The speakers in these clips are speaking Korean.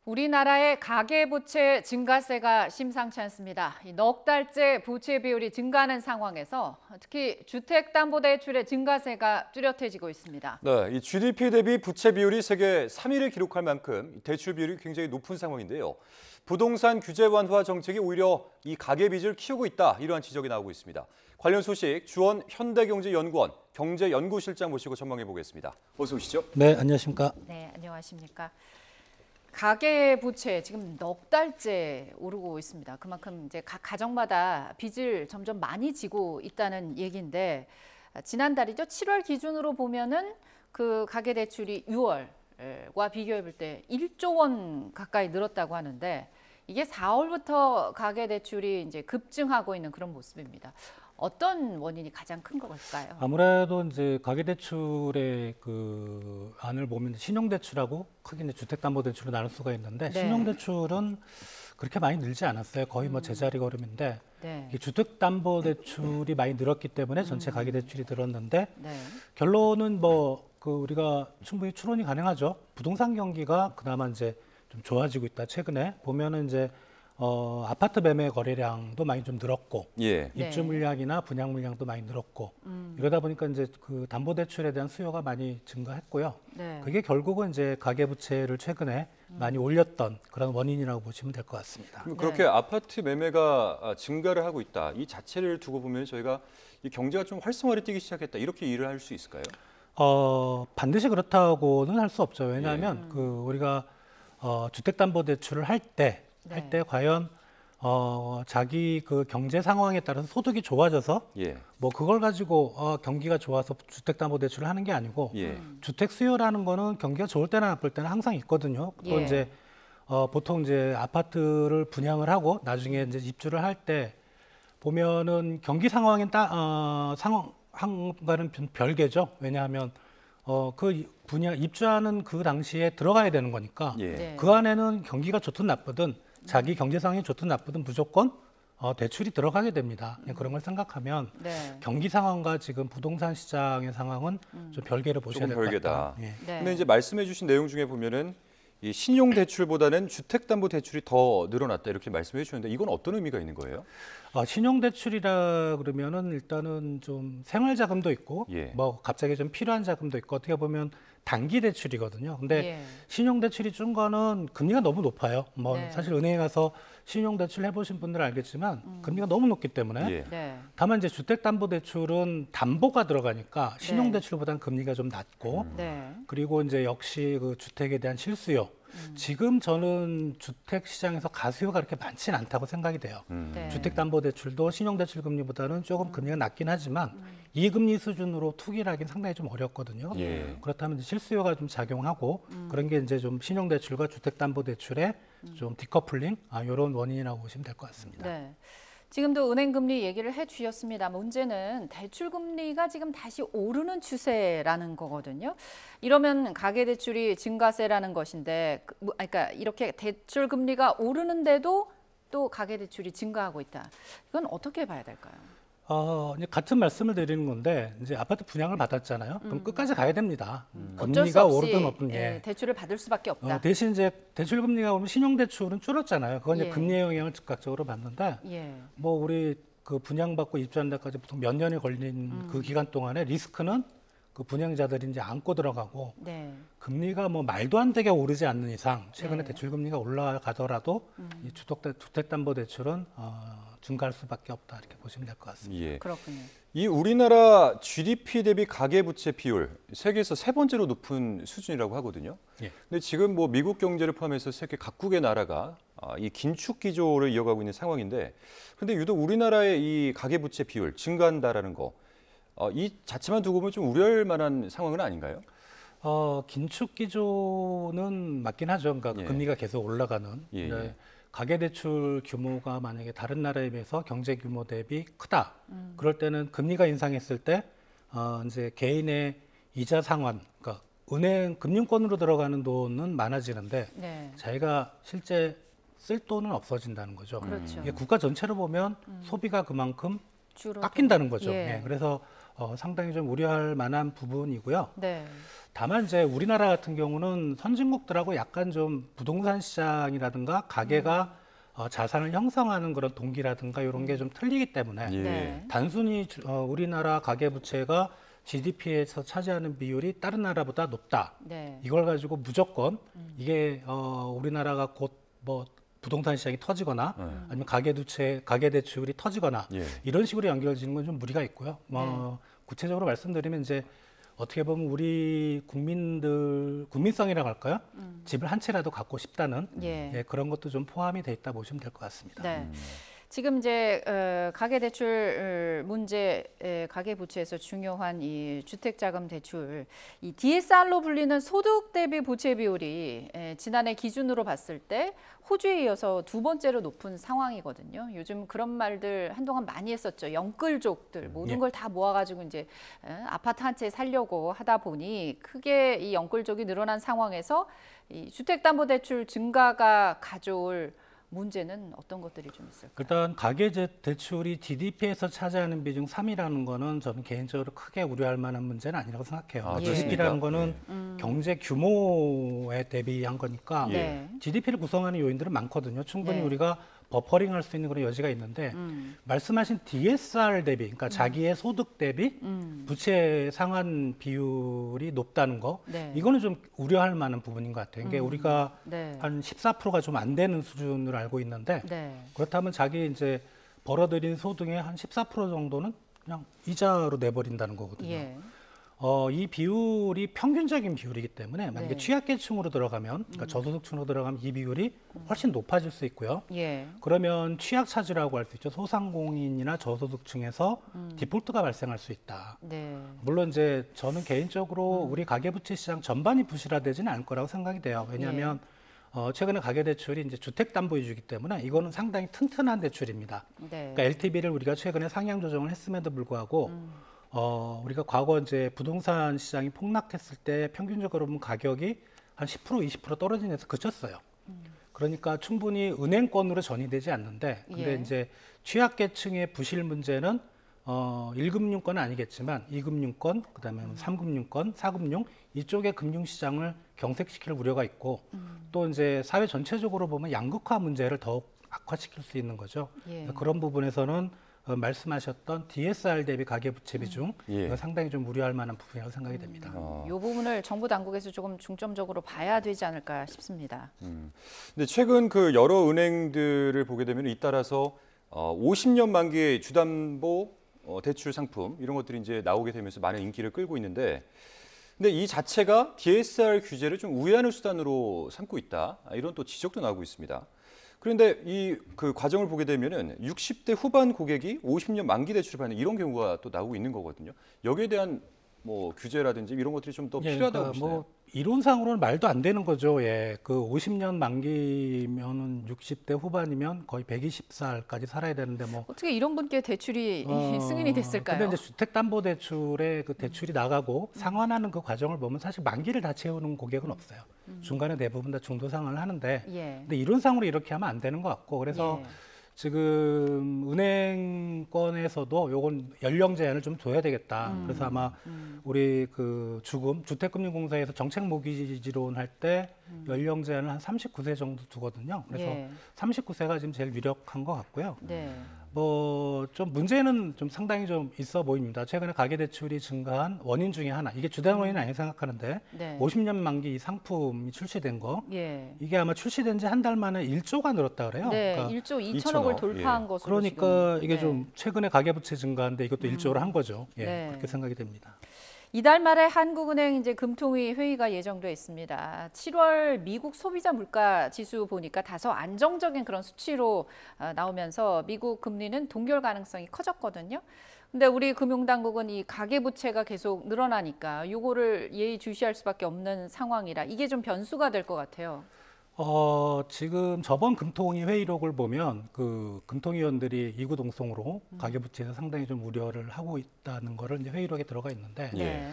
우리나라의 가계부채 증가세가 심상치 않습니다. 넉 달째 부채 비율이 증가하는 상황에서 특히 주택담보대출의 증가세가 뚜렷해지고 있습니다. 네, 이 GDP 대비 부채 비율이 세계 3위를 기록할 만큼 대출 비율이 굉장히 높은 상황인데요. 부동산 규제 완화 정책이 오히려 이 가계 빚을 키우고 있다, 이러한 지적이 나오고 있습니다. 관련 소식 주원 현대경제연구원 경제연구실장 모시고 전망해 보겠습니다. 어서 오시죠. 네, 안녕하십니까. 네, 안녕하십니까. 가계부채 지금 넉 달째 오르고 있습니다. 그만큼 이제 각 가정마다 빚을 점점 많이 지고 있다는 얘기인데 지난달이죠. 7월 기준으로 보면은 그 가계대출이 6월과 비교해 볼 때 1조 원 가까이 늘었다고 하는데 이게 4월부터 가계대출이 이제 급증하고 있는 그런 모습입니다. 어떤 원인이 가장 큰 걸까요? 아무래도 이제 가계대출의 그 안을 보면 신용대출하고 크게 이제 주택담보대출로 나눌 수가 있는데 네. 신용대출은 그렇게 많이 늘지 않았어요. 거의 뭐 제자리 걸음인데 네. 이 주택담보대출이 많이 늘었기 때문에 전체 가계대출이 늘었는데 네. 결론은 뭐 그 우리가 충분히 추론이 가능하죠. 부동산 경기가 그나마 이제 좀 좋아지고 있다. 최근에 보면은 이제 아파트 매매 거래량도 많이 좀 늘었고 예. 입주 물량이나 분양 물량도 많이 늘었고 이러다 보니까 이제 그 담보대출에 대한 수요가 많이 증가했고요. 네. 그게 결국은 이제 가계부채를 최근에 많이 올렸던 그런 원인이라고 보시면 될 것 같습니다. 그럼 그렇게 아파트 매매가 증가를 하고 있다, 이 자체를 두고 보면 저희가 이 경제가 좀 활성화를 띠기 시작했다, 이렇게 이해를 할 수 있을까요? 반드시 그렇다고는 할 수 없죠. 왜냐하면 그 우리가 주택담보대출을 할 때 과연 자기 그 경제 상황에 따라서 소득이 좋아져서 예. 뭐 그걸 가지고 경기가 좋아서 주택담보대출을 하는 게 아니고 예. 주택 수요라는 거는 경기가 좋을 때나 나쁠 때는 항상 있거든요. 또 예. 이제 보통 이제 아파트를 분양을 하고 나중에 이제 입주를 할 때 보면은 경기 상황엔 상황과는 별개죠. 왜냐하면 그 분양 입주하는 그 당시에 들어가야 되는 거니까 예. 네. 그 안에는 경기가 좋든 나쁘든 자기 경제 상황이 좋든 나쁘든 무조건 대출이 들어가게 됩니다. 그런 걸 생각하면 네. 경기 상황과 지금 부동산 시장의 상황은 좀 별개로 보셔야 조금 될 것 별개다. 같다. 예. 네. 근데 이제 말씀해주신 내용 중에 보면은 이 신용대출보다는 주택담보대출이 더 늘어났다, 이렇게 말씀해 주셨는데 이건 어떤 의미가 있는 거예요? 신용대출이라 그러면은 일단은 좀 생활자금도 있고 예. 뭐 갑자기 좀 필요한 자금도 있고 어떻게 보면 단기 대출이거든요. 근데 예. 신용대출이 준 거는 금리가 너무 높아요. 뭐 네. 사실 은행에 가서 신용대출 해보신 분들은 알겠지만 금리가 너무 높기 때문에 예. 네. 다만 이제 주택담보대출은 담보가 들어가니까 신용대출보다는 금리가 좀 낮고 네. 그리고 이제 역시 그 주택에 대한 실수요. 지금 저는 주택 시장에서 가수요가 그렇게 많지는 않다고 생각이 돼요. 네. 주택담보대출도 신용대출 금리보다는 조금 금리가 낮긴 하지만 이 금리 수준으로 투기를 하긴 상당히 좀 어렵거든요. 예. 그렇다면 이제 실수요가 좀 작용하고 그런 게 이제 좀 신용대출과 주택담보대출의 좀 디커플링 이런 원인이라고 보시면 될 것 같습니다. 네. 지금도 은행 금리 얘기를 해주셨습니다. 문제는 대출 금리가 지금 다시 오르는 추세라는 거거든요. 이러면 가계대출이 증가세라는 것인데, 그러니까 이렇게 대출 금리가 오르는데도 또 가계대출이 증가하고 있다. 이건 어떻게 봐야 될까요? 이제 같은 말씀을 드리는 건데 이제 아파트 분양을 받았잖아요. 그럼 끝까지 가야 됩니다. 어쩔 수 금리가 없이 오르든 없든 대출을 받을 수밖에 없다. 대신 이제 대출 금리가 오르면 신용대출은 줄었잖아요. 그건 이제 예. 금리의 영향을 즉각적으로 받는데 예. 뭐 우리 그 분양받고 입주하는 데까지 보통 몇 년이 걸린 그 기간 동안에 리스크는 그 분양자들이 이제 안고 들어가고 네. 금리가 뭐 말도 안 되게 오르지 않는 이상 최근에 네. 대출 금리가 올라가더라도 이 주택담보대출은 증가할 수밖에 없다 이렇게 보시면 될 것 같습니다. 예. 그렇군요. 이 우리나라 GDP 대비 가계부채 비율 세계에서 세 번째로 높은 수준이라고 하거든요. 예. 근데 지금 뭐 미국 경제를 포함해서 세계 각국의 나라가 이 긴축 기조를 이어가고 있는 상황인데, 근데 유독 우리나라의 이 가계부채 비율 증가한다라는 거, 이 자체만 두고 보면 좀 우려할 만한 상황은 아닌가요? 긴축 기조는 맞긴 하죠. 그러니까 예. 금리가 계속 올라가는. 예. 네. 가계대출 규모가 만약에 다른 나라에 비해서 경제 규모 대비 크다. 그럴 때는 금리가 인상했을 때 이제 개인의 이자 상환, 그러니까 은행 금융권으로 들어가는 돈은 많아지는데 네. 자기가 실제 쓸 돈은 없어진다는 거죠. 그렇죠. 이게 국가 전체로 보면 소비가 그만큼 주로 깎인다는 거죠. 예. 예, 그래서 상당히 좀 우려할 만한 부분이고요. 네. 다만 이제 우리나라 같은 경우는 선진국들하고 약간 좀 부동산 시장이라든가 가계가 자산을 형성하는 그런 동기라든가 이런 게 좀 틀리기 때문에 예. 네. 단순히 우리나라 가계 부채가 GDP에서 차지하는 비율이 다른 나라보다 높다. 네. 이걸 가지고 무조건 이게 우리나라가 곧 뭐 부동산 시장이 터지거나 아니면 가계 대출이 터지거나 예. 이런 식으로 연결되는 건 좀 무리가 있고요. 구체적으로 말씀드리면 이제 어떻게 보면 우리 국민성이라고 할까요? 집을 한 채라도 갖고 싶다는 예. 그런 것도 좀 포함이 돼 있다 보시면 될 것 같습니다. 네. 지금 이제 가계대출 문제, 가계부채에서 중요한 이 주택자금대출, 이 DSR로 불리는 소득 대비 부채 비율이 지난해 기준으로 봤을 때 호주에 이어서 두 번째로 높은 상황이거든요. 요즘 그런 말들 한동안 많이 했었죠. 영끌족들 모든 걸 다 모아가지고 이제 아파트 한 채 살려고 하다 보니 크게 이 영끌족이 늘어난 상황에서 이 주택담보대출 증가가 가져올 문제는 어떤 것들이 좀 있을까요? 일단 가계 대출이 GDP에서 차지하는 비중 3이라는 거는 저는 개인적으로 크게 우려할 만한 문제는 아니라고 생각해요. 아, GDP라는 그렇습니까? 거는 경제 규모에 대비한 거니까 네. GDP를 구성하는 요인들은 많거든요. 충분히 네. 우리가 버퍼링할 수 있는 그런 여지가 있는데 말씀하신 DSR 대비, 그러니까 자기의 소득 대비 부채 상환 비율이 높다는 거, 네. 이거는 좀 우려할 만한 부분인 것 같아요. 그러니까 우리가 네. 한 14%가 좀 안 되는 수준으로 알고 있는데 네. 그렇다면 자기 이제 벌어들인 소득의 한 14% 정도는 그냥 이자로 내버린다는 거거든요. 예. 이 비율이 평균적인 비율이기 때문에 만약에 네. 취약계층으로 들어가면, 그러니까 저소득층으로 들어가면 이 비율이 훨씬 높아질 수 있고요. 예. 그러면 취약차주라고 할 수 있죠. 소상공인이나 저소득층에서 디폴트가 발생할 수 있다. 네. 물론 이제 저는 개인적으로 우리 가계부채 시장 전반이 부실화되지는 않을 거라고 생각이 돼요. 왜냐하면 최근에 가계대출이 이제 주택담보위주이기 때문에 이거는 상당히 튼튼한 대출입니다. 네. 그러니까 LTV를 우리가 최근에 상향 조정을 했음에도 불구하고 우리가 과거 이제 부동산 시장이 폭락했을 때 평균적으로 보면 가격이 한 10% 20% 떨어진 데서 그쳤어요. 그러니까 충분히 은행권으로 전이되지 않는데 근데 예. 이제 취약계층의 부실 문제는 1금융권은 아니겠지만 2금융권, 그다음에 3금융권, 4금융 이쪽의 금융시장을 경색시킬 우려가 있고 또 이제 사회 전체적으로 보면 양극화 문제를 더욱 악화시킬 수 있는 거죠. 예. 그런 부분에서는 말씀하셨던 DSR 대비 가계부채 비중 예. 이건 상당히 좀 우려할 만한 부분이라고 생각이 됩니다. 이 부분을 정부 당국에서 조금 중점적으로 봐야 되지 않을까 싶습니다. 근데 최근 그 여러 은행들을 보게 되면 잇따라서 50년 만기의 주담보 대출 상품 이런 것들이 이제 나오게 되면서 많은 인기를 끌고 있는데, 근데 이 자체가 DSR 규제를 좀 우회하는 수단으로 삼고 있다, 이런 또 지적도 나오고 있습니다. 그런데 이 그 과정을 보게 되면은 60대 후반 고객이 50년 만기 대출을 받는 이런 경우가 또 나오고 있는 거거든요. 여기에 대한 뭐 규제라든지 이런 것들이 좀 더 필요하다고 그러니까 보시나요? 뭐 이론상으로는 말도 안 되는 거죠. 예, 그 50년 만기면은 60대 후반이면 거의 120살까지 살아야 되는데 뭐 어떻게 이런 분께 대출이 승인이 됐을까요? 근데 이제 주택담보대출에 그 대출이 나가고 상환하는 그 과정을 보면 사실 만기를 다 채우는 고객은 없어요. 중간에 대부분 다 중도 상환을 하는데, 예. 근데 이론상으로 이렇게 하면 안 되는 것 같고, 그래서 예. 지금 은행권에서도 요건 연령 제한을 좀 둬야 되겠다. 그래서 아마 우리 그 주택금융공사에서 정책 모기지론 할 때 연령 제한을 한 39세 정도 두거든요. 그래서 예. 39세가 지금 제일 유력한 것 같고요. 네. 뭐 좀 문제는 좀 상당히 좀 있어 보입니다. 최근에 가계대출이 증가한 원인 중에 하나, 이게 주된 원인은 아니라고 생각하는데 네. 50년 만기 이 상품이 출시된 거, 예. 이게 아마 출시된 지 한 달 만에 1조가 늘었다 그래요. 네, 그러니까 1조 2천억을 2천억, 돌파한 것으로 그러니까 지금, 이게 네. 좀 최근에 가계부채 증가인데 이것도 1조를 한 거죠. 예, 네. 그렇게 생각이 됩니다. 이달 말에 한국은행 이제 금통위 회의가 예정돼 있습니다. 7월 미국 소비자 물가 지수 보니까 다소 안정적인 그런 수치로 나오면서 미국 금리는 동결 가능성이 커졌거든요. 근데 우리 금융당국은 이 가계부채가 계속 늘어나니까 요거를 예의주시할 수밖에 없는 상황이라 이게 좀 변수가 될 것 같아요. 지금 저번 금통위 회의록을 보면 그 금통위원들이 이구동성으로 가계부채에서 상당히 좀 우려를 하고 있다는 거를 이제 회의록에 들어가 있는데, 예. 네.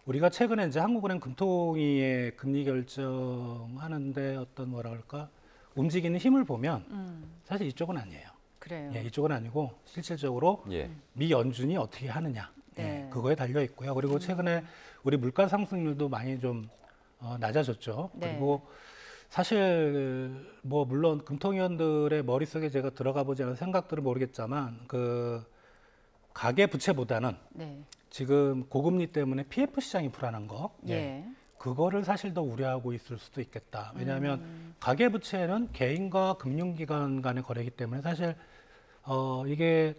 우리가 최근에 이제 한국은행 금통위의 금리 결정하는데 어떤 뭐라 그럴까 움직이는 힘을 보면 사실 이쪽은 아니에요. 그래요. 예, 이쪽은 아니고 실질적으로 예. 미 연준이 어떻게 하느냐, 네. 예, 그거에 달려 있고요. 그리고 최근에 우리 물가 상승률도 많이 좀 낮아졌죠. 네. 그리고 사실 뭐 물론 금통위원들의 머릿속에 제가 들어가 보지 않은 생각들은 모르겠지만 그 가계 부채보다는 네. 지금 고금리 때문에 PF 시장이 불안한 거, 예. 그거를 사실 더 우려하고 있을 수도 있겠다. 왜냐하면 가계 부채는 개인과 금융기관 간의 거래이기 때문에 사실 이게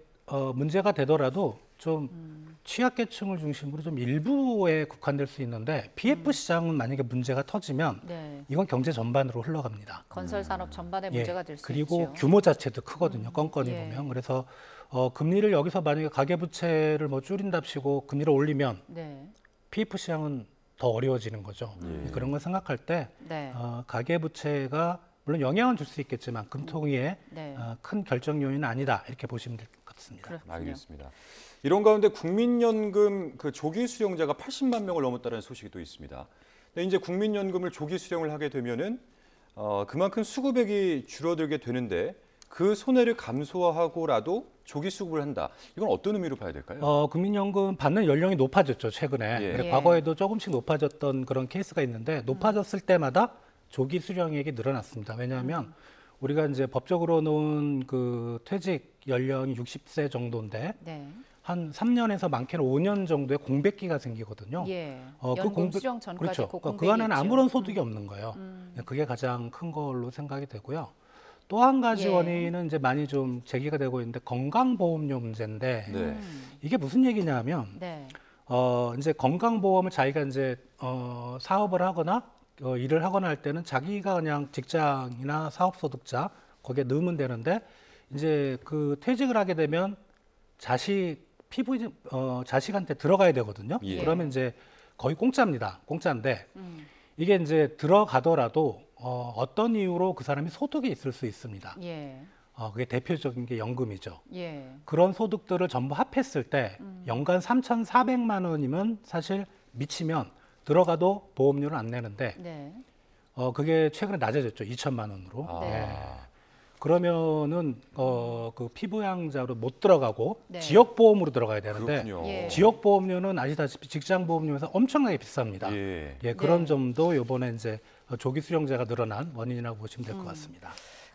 문제가 되더라도 좀 취약계층을 중심으로 좀 일부에 국한될 수 있는데 PF 시장은 만약에 문제가 터지면 네. 이건 경제 전반으로 흘러갑니다. 건설 산업 전반에 예, 문제가 될 수 그리고 있죠. 규모 자체도 크거든요. 건건히 예. 보면. 그래서 금리를 여기서 만약에 가계부채를 뭐 줄인답시고 금리를 올리면 네. PF 시장은 더 어려워지는 거죠. 그런 걸 생각할 때 네. 가계부채가 물론 영향은 줄 수 있겠지만 금통위의 네. 큰 결정 요인은 아니다 이렇게 보시면 될 것 같습니다. 그렇군요. 알겠습니다. 이런 가운데 국민연금 그 조기 수령자가 80만 명을 넘었다는 소식이 또 있습니다. 근데 이제 국민연금을 조기 수령을 하게 되면은 그만큼 수급액이 줄어들게 되는데 그 손해를 감소하고라도 조기 수급을 한다. 이건 어떤 의미로 봐야 될까요? 국민연금 받는 연령이 높아졌죠 최근에. 예. 그러니까 예. 과거에도 조금씩 높아졌던 그런 케이스가 있는데 높아졌을 때마다 조기 수령액이 늘어났습니다. 왜냐하면 우리가 이제 법적으로 놓은 그 퇴직 연령이 60세 정도인데 네. 한 3년에서 많게는 5년 정도의 공백기가 생기거든요. 예. 그 연금 공백- 수령 전까지 그렇죠. 그 그 공백이 안에는 있죠. 아무런 소득이 없는 거예요. 그게 가장 큰 걸로 생각이 되고요. 또 한 가지 예. 원인은 이제 많이 좀 제기가 되고 있는데 건강보험료 문제인데 네. 이게 무슨 얘기냐면 네. 이제 건강보험을 자기가 이제 사업을 하거나 일을 하거나 할 때는 자기가 그냥 직장이나 사업소득자 거기에 넣으면 되는데 이제 그 퇴직을 하게 되면 자식한테 들어가야 되거든요. 예. 그러면 이제 거의 공짜입니다. 공짜인데 음. 이게 이제 들어가더라도 어떤 이유로 그 사람이 소득이 있을 수 있습니다. 예. 그게 대표적인 게 연금이죠. 예. 그런 소득들을 전부 합했을 때 연간 3,400만 원이면 사실 미치면 들어가도 보험료를 안 내는데 네. 그게 최근에 낮아졌죠. 2천만 원으로. 아. 네. 그러면은 그 피부양자로 못 들어가고 네. 지역 보험으로 들어가야 되는데 그렇군요. 예. 지역 보험료는 아시다시피 직장 보험료에서 엄청나게 비쌉니다. 예. 그런 네. 점도 이번에 이제 조기 수령자가 늘어난 원인이라고 보시면 될 것 같습니다.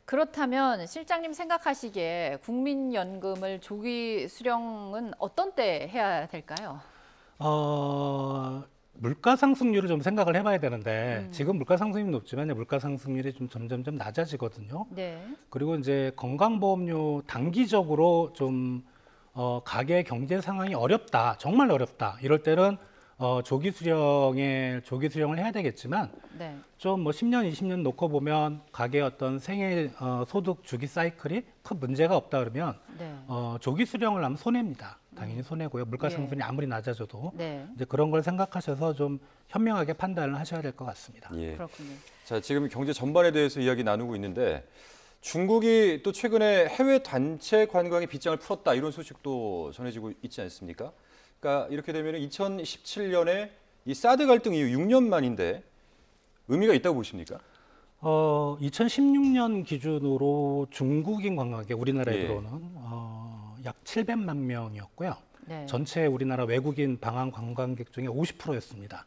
그렇다면 실장님 생각하시기에 국민연금을 조기 수령은 어떤 때 해야 될까요? 물가 상승률을 좀 생각을 해봐야 되는데 지금 물가 상승률이 높지만 물가 상승률이 좀 점점점 낮아지거든요. 네. 그리고 이제 건강보험료 단기적으로 좀 가계 경제 상황이 어렵다, 정말 어렵다. 이럴 때는 조기 수령을 해야 되겠지만 네. 좀 뭐 10년, 20년 놓고 보면 가계 어떤 생애 소득 주기 사이클이 큰 문제가 없다 그러면 네. 조기 수령을 하면 손해입니다. 당연히 손해고요. 물가 예. 상승이 아무리 낮아져도 네. 이제 그런 걸 생각하셔서 좀 현명하게 판단을 하셔야 될 것 같습니다. 예. 그렇군요. 자, 지금 경제 전반에 대해서 이야기 나누고 있는데 중국이 또 최근에 해외 단체 관광에 빗장을 풀었다 이런 소식도 전해지고 있지 않습니까? 그러니까 이렇게 되면 2017년에 이 사드 갈등 이후 6년 만인데 의미가 있다고 보십니까? 2016년 기준으로 중국인 관광객 우리나라에 예. 들어오는 약 700만 명이었고요. 네. 전체 우리나라 외국인 방한 관광객 중에 50%였습니다.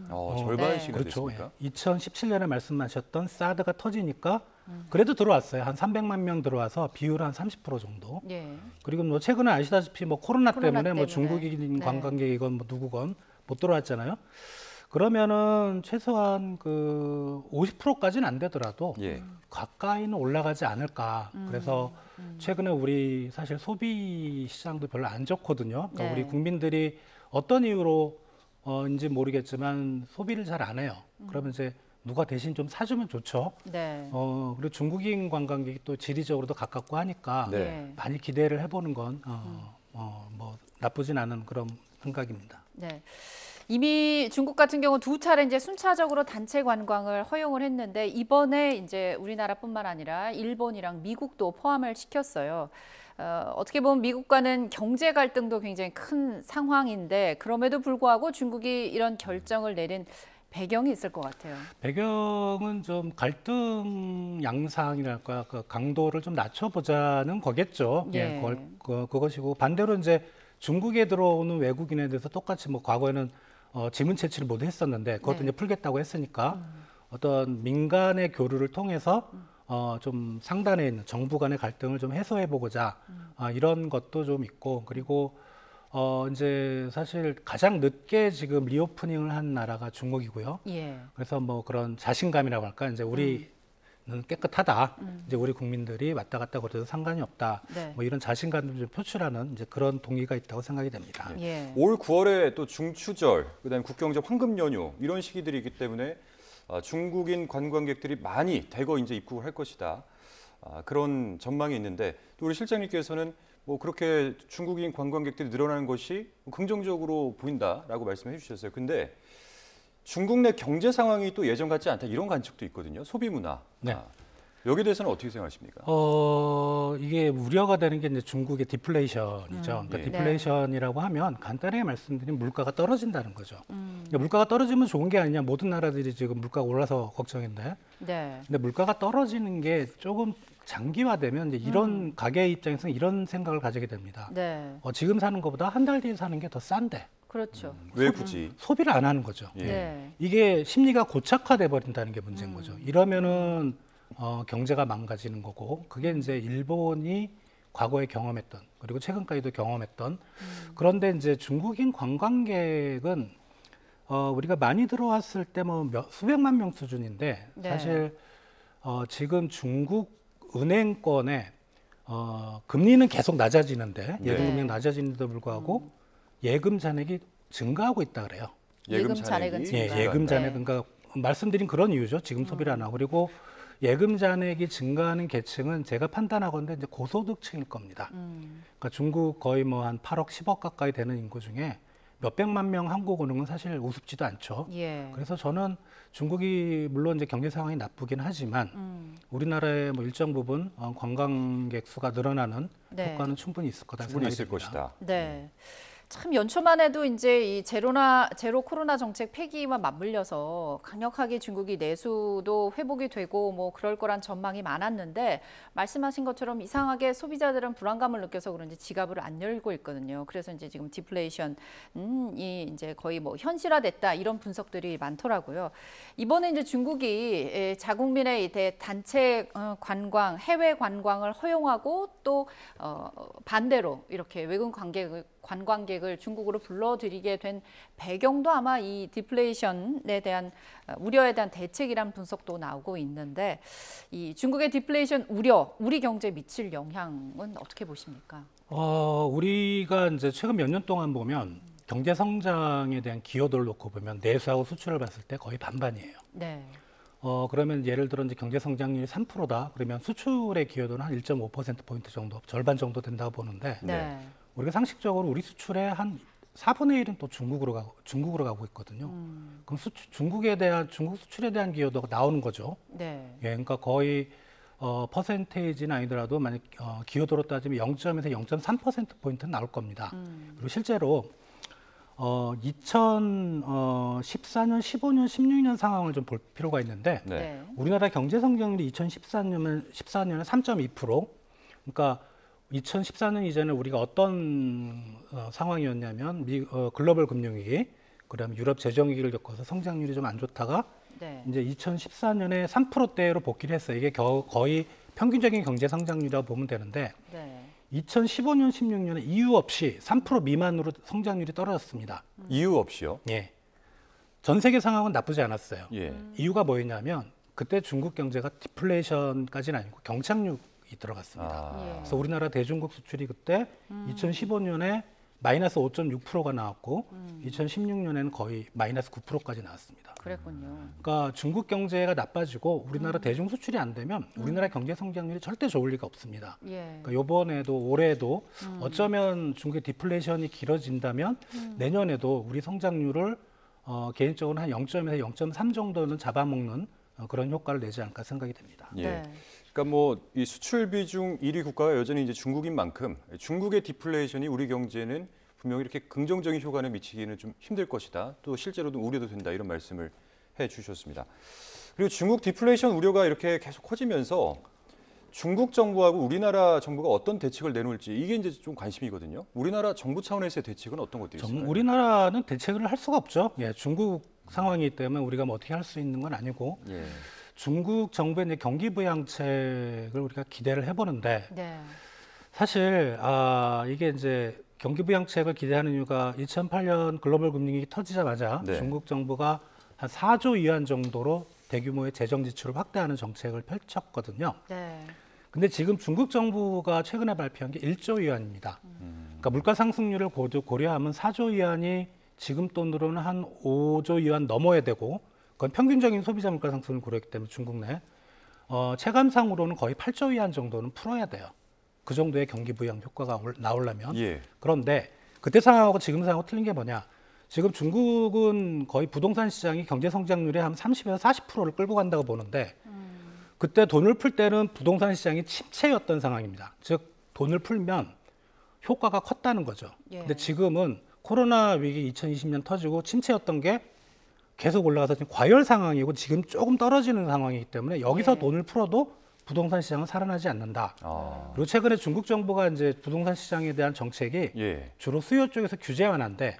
절반씩이 네. 그렇죠. 됐습니까? 2017년에 말씀하셨던 사드가 터지니까 그래도 들어왔어요. 한 300만 명 들어와서 비율 한 30% 정도. 예. 그리고 뭐 최근에 아시다시피 뭐 코로나 코로나 때문에 뭐 때문에. 중국인 네. 관광객이건 뭐 누구건 못 들어왔잖아요. 그러면은 최소한 그 50%까지는 안 되더라도 예. 가까이는 올라가지 않을까. 그래서 최근에 우리 사실 소비 시장도 별로 안 좋거든요. 그러니까 네. 우리 국민들이 어떤 이유로 인지 모르겠지만 소비를 잘 안 해요. 그러면 이제 누가 대신 좀 사주면 좋죠. 네. 그리고 중국인 관광객이 또 지리적으로도 가깝고 하니까 네. 예. 많이 기대를 해보는 건 뭐 나쁘진 않은 그런 생각입니다. 네. 이미 중국 같은 경우 두 차례 이제 순차적으로 단체 관광을 허용을 했는데 이번에 이제 우리나라뿐만 아니라 일본이랑 미국도 포함을 시켰어요. 어떻게 보면 미국과는 경제 갈등도 굉장히 큰 상황인데 그럼에도 불구하고 중국이 이런 결정을 내린 배경이 있을 것 같아요. 배경은 좀 갈등 양상이랄까 그 강도를 좀 낮춰보자는 거겠죠. 예. 그것이고 반대로 이제 중국에 들어오는 외국인에 대해서 똑같이 뭐 과거에는 지문 채취를 모두 했었는데 그것도 네. 이제 풀겠다고 했으니까 어떤 민간의 교류를 통해서 좀 상단에 있는 정부 간의 갈등을 좀 해소해 보고자 이런 것도 좀 있고 그리고 이제 사실 가장 늦게 지금 리오프닝을 한 나라가 중국이고요. 예. 그래서 뭐 그런 자신감이라고 할까 이제 우리는 깨끗하다. 이제 우리 국민들이 왔다 갔다 그래도 상관이 없다. 네. 뭐 이런 자신감을 좀 표출하는 이제 그런 동기가 있다고 생각이 됩니다. 예. 올 9월에 또 중추절, 그다음에 국경제 황금 연휴 이런 시기들이 있기 때문에 중국인 관광객들이 많이 대거 이제 입국을 할 것이다. 그런 전망이 있는데 또 우리 실장님께서는 뭐 그렇게 중국인 관광객들이 늘어나는 것이 긍정적으로 보인다라고 말씀해 주셨어요. 근데 중국 내 경제 상황이 또 예전 같지 않다 이런 관측도 있거든요. 소비 문화. 네. 여기에 대해서는 어떻게 생각하십니까? 이게 우려가 되는 게 이제 중국의 디플레이션이죠. 그러니까 예. 디플레이션이라고 하면 간단하게 말씀드리면 물가가 떨어진다는 거죠. 그러니까 물가가 떨어지면 좋은 게 아니냐. 모든 나라들이 지금 물가가 올라서 걱정인데. 네. 근데 물가가 떨어지는 게 조금 장기화되면 이제 이런 가게 입장에서는 이런 생각을 가지게 됩니다. 네. 지금 사는 것보다 한 달 뒤에 사는 게 더 싼데 그렇죠. 왜 굳이? 소비를 안 하는 거죠. 예. 네. 이게 심리가 고착화돼 버린다는 게 문제인 거죠. 이러면은 경제가 망가지는 거고 그게 이제 일본이 과거에 경험했던 그리고 최근까지도 경험했던 그런데 이제 중국인 관광객은 우리가 많이 들어왔을 때 뭐 수백만 명 수준인데 네. 사실 지금 중국 은행권의 금리는 계속 낮아지는데 네. 예금 금리가 낮아지는데도 불구하고 예금 잔액이 증가하고 있다 그래요. 예금 잔액은 예, 증가한다. 예금 잔액 네. 그러니까 말씀드린 그런 이유죠. 지금 소비를 안 하고 그리고 예금 잔액이 증가하는 계층은 제가 판단하건대 이제 고소득층일 겁니다. 그러니까 중국 거의 뭐 한 8억, 10억 가까이 되는 인구 중에 몇백만 명 한국 오는 건 사실 우습지도 않죠. 예. 그래서 저는 중국이 물론 이제 경제 상황이 나쁘긴 하지만 우리나라의 뭐 일정 부분 관광객 수가 늘어나는 네. 효과는 충분히 있을 거다 충분히 생각이 있을 됩니다. 것이다. 네. 참 연초만 해도 이제 이 제로 코로나 정책 폐기와 맞물려서 강력하게 중국이 내수도 회복이 되고 뭐 그럴 거란 전망이 많았는데 말씀하신 것처럼 이상하게 소비자들은 불안감을 느껴서 그런지 지갑을 안 열고 있거든요. 그래서 이제 지금 디플레이션이 이제 거의 뭐 현실화됐다 이런 분석들이 많더라고요. 이번에 이제 중국이 자국민의 단체 관광, 해외 관광을 허용하고 또 반대로 이렇게 외국 관광객을 중국으로 불러들이게 된 배경도 아마 이 디플레이션에 대한 우려에 대한 대책이란 분석도 나오고 있는데 이 중국의 디플레이션 우려, 우리 경제에 미칠 영향은 어떻게 보십니까? 우리가 이제 최근 몇 년 동안 보면 경제 성장에 대한 기여도를 놓고 보면 내수하고 수출을 봤을 때 거의 반반이에요. 네. 그러면 예를 들어 이제 경제 성장률이 3%다. 그러면 수출의 기여도는 한 1.5%포인트 정도, 절반 정도 된다고 보는데 네. 우리가 상식적으로 우리 수출의 한 4분의 1은 또 중국으로 가고 있거든요. 그럼 중국 수출에 대한 기여도가 나오는 거죠. 네. 예, 그러니까 거의 퍼센테이지는 아니더라도 만약 기여도로 따지면 0.에서 0.3%포인트는 나올 겁니다. 그리고 실제로 2014년, 15년, 16년 상황을 좀 볼 필요가 있는데 네. 네. 우리나라 경제 성장률이 2014년에 3.2%. 그러니까 2014년 이전에 우리가 어떤 상황이었냐면 글로벌 금융위기, 그다음에 유럽 재정위기를 겪어서 성장률이 좀 안 좋다가 네. 이제 2014년에 3%대로 복귀를 했어요. 이게 거의 평균적인 경제 성장률이라고 보면 되는데 네. 2015년, 16년에 이유 없이 3% 미만으로 성장률이 떨어졌습니다. 이유 없이요? 예. 전 세계 상황은 나쁘지 않았어요. 예. 이유가 뭐였냐면 그때 중국 경제가 디플레이션까지는 아니고 경착륙이 들어갔습니다. 예. 그래서 우리나라 대중국 수출이 그때 2015년에 마이너스 5.6%가 나왔고 2016년에는 거의 마이너스 9%까지 나왔습니다. 그랬군요. 그러니까 중국 경제가 나빠지고 우리나라 대중 수출이 안 되면 우리나라 경제 성장률이 절대 좋을 리가 없습니다. 예. 그러니까 이번에도 올해도 어쩌면 중국의 디플레이션이 길어진다면 내년에도 우리 성장률을 개인적으로 한 0.에서 0.3 정도는 잡아먹는 그런 효과를 내지 않을까 생각이 됩니다. 예. 네. 그러니까 뭐 이 수출 비중 1위 국가가 여전히 이제 중국인 만큼 중국의 디플레이션이 우리 경제는 분명히 이렇게 긍정적인 효과를 미치기는 좀 힘들 것이다. 또 실제로도 우려도 된다 이런 말씀을 해주셨습니다. 그리고 중국 디플레이션 우려가 이렇게 계속 커지면서 중국 정부하고 우리나라 정부가 어떤 대책을 내놓을지 이게 이제 좀 관심이거든요. 우리나라 정부 차원에서의 대책은 어떤 것들이 있을까요? 우리나라는 대책을 할 수가 없죠. 예, 중국 상황이기 때문에 우리가 뭐 어떻게 할 수 있는 건 아니고 예. 중국 정부의 이제 경기 부양책을 우리가 기대를 해보는데 네. 사실 이게 이제 경기 부양책을 기대하는 이유가 2008년 글로벌 금융위기 터지자마자 네. 중국 정부가 한 4조 위안 정도로 대규모의 재정 지출을 확대하는 정책을 펼쳤거든요. 네. 근데 지금 중국 정부가 최근에 발표한 게 1조 위안입니다. 그러니까 물가 상승률을 고려하면 4조 위안이 지금 돈으로는 한 5조 위안 넘어야 되고 그건 평균적인 소비자 물가 상승을 고려했기 때문에 중국 내 체감상으로는 거의 8조 위안 정도는 풀어야 돼요. 그 정도의 경기 부양 효과가 나오려면. 예. 그런데 그때 상황하고 지금 상황하고 틀린 게 뭐냐? 지금 중국은 거의 부동산 시장이 경제 성장률의 한 30에서 40%를 끌고 간다고 보는데 그때 돈을 풀 때는 부동산 시장이 침체였던 상황입니다. 즉 돈을 풀면 효과가 컸다는 거죠. 예. 근데 지금은 코로나 위기 2020년 터지고 침체였던 게 계속 올라가서 지금 과열 상황이고 지금 조금 떨어지는 상황이기 때문에 여기서 예. 돈을 풀어도 부동산 시장은 살아나지 않는다. 아. 그리고 최근에 중국 정부가 이제 부동산 시장에 대한 정책이 예. 주로 수요 쪽에서 규제 완화인데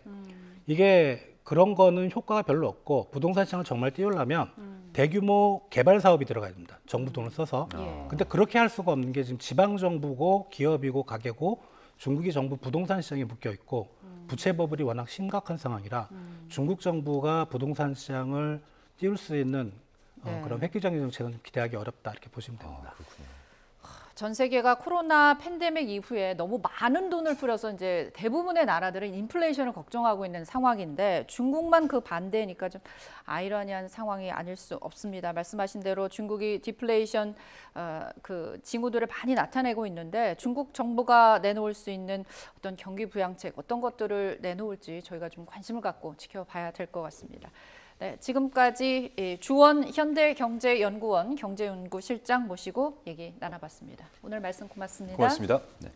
이게 그런 거는 효과가 별로 없고 부동산 시장을 정말 띄우려면 대규모 개발 사업이 들어가야 됩니다. 정부 돈을 써서. 예. 근데 그렇게 할 수가 없는 게 지금 지방 정부고 기업이고 가게고 중국이 정부 부동산 시장에 묶여 있고 부채 버블이 워낙 심각한 상황이라 중국 정부가 부동산 시장을 띄울 수 있는 네. 그런 획기적인 정책은 좀 기대하기 어렵다 이렇게 보시면 됩니다. 그렇군요. 전 세계가 코로나 팬데믹 이후에 너무 많은 돈을 풀어서 이제 대부분의 나라들은 인플레이션을 걱정하고 있는 상황인데 중국만 그 반대니까 좀 아이러니한 상황이 아닐 수 없습니다. 말씀하신 대로 중국이 디플레이션 그 징후들을 많이 나타내고 있는데 중국 정부가 내놓을 수 있는 어떤 경기 부양책 어떤 것들을 내놓을지 저희가 좀 관심을 갖고 지켜봐야 될 것 같습니다. 네, 지금까지 주원 현대경제연구원 경제연구실장 모시고 얘기 나눠봤습니다. 오늘 말씀 고맙습니다. 고맙습니다. 네.